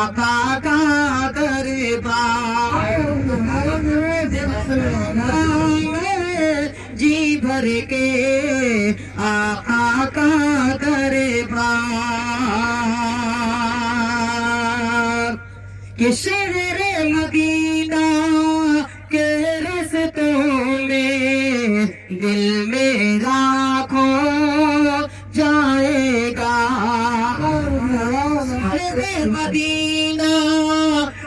آقا کا دربار جی بھر کے آقا کا دربار کہ شہر مدینہ کے رستوں میں دل میرا کھو جائے گا شہر مدینہ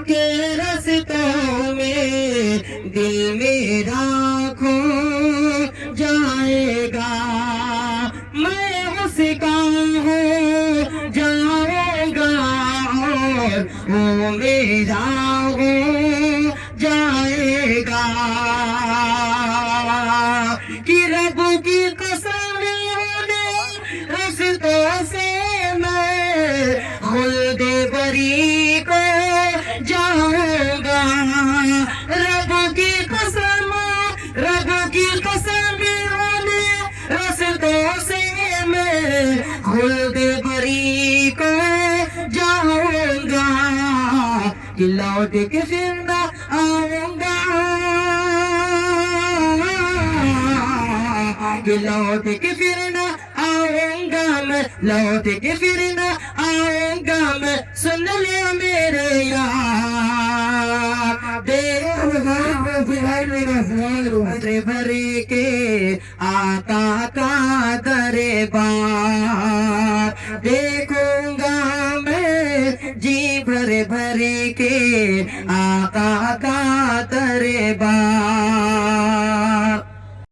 کے رستوں میں دل میرا کھو جائے گا میں اس کا ہو جاؤں گا اور وہ میرا ہو جائے گا کہ رب کی قسم رستوں سے میں خلد بری کو جاؤں گا رب کی قسم رستوں سے میں خلد بری کو جاؤں گا کہ لوٹ کے پھر نہ آؤں گا کہ لوٹ کے پھر نہ آؤں گا میں لوٹ کے پھر نہ آؤں گا میں سن لیا میرے یار بھر کے آقا کا دربار دیکھوں گا میں جی بھر کے آقا کا دربار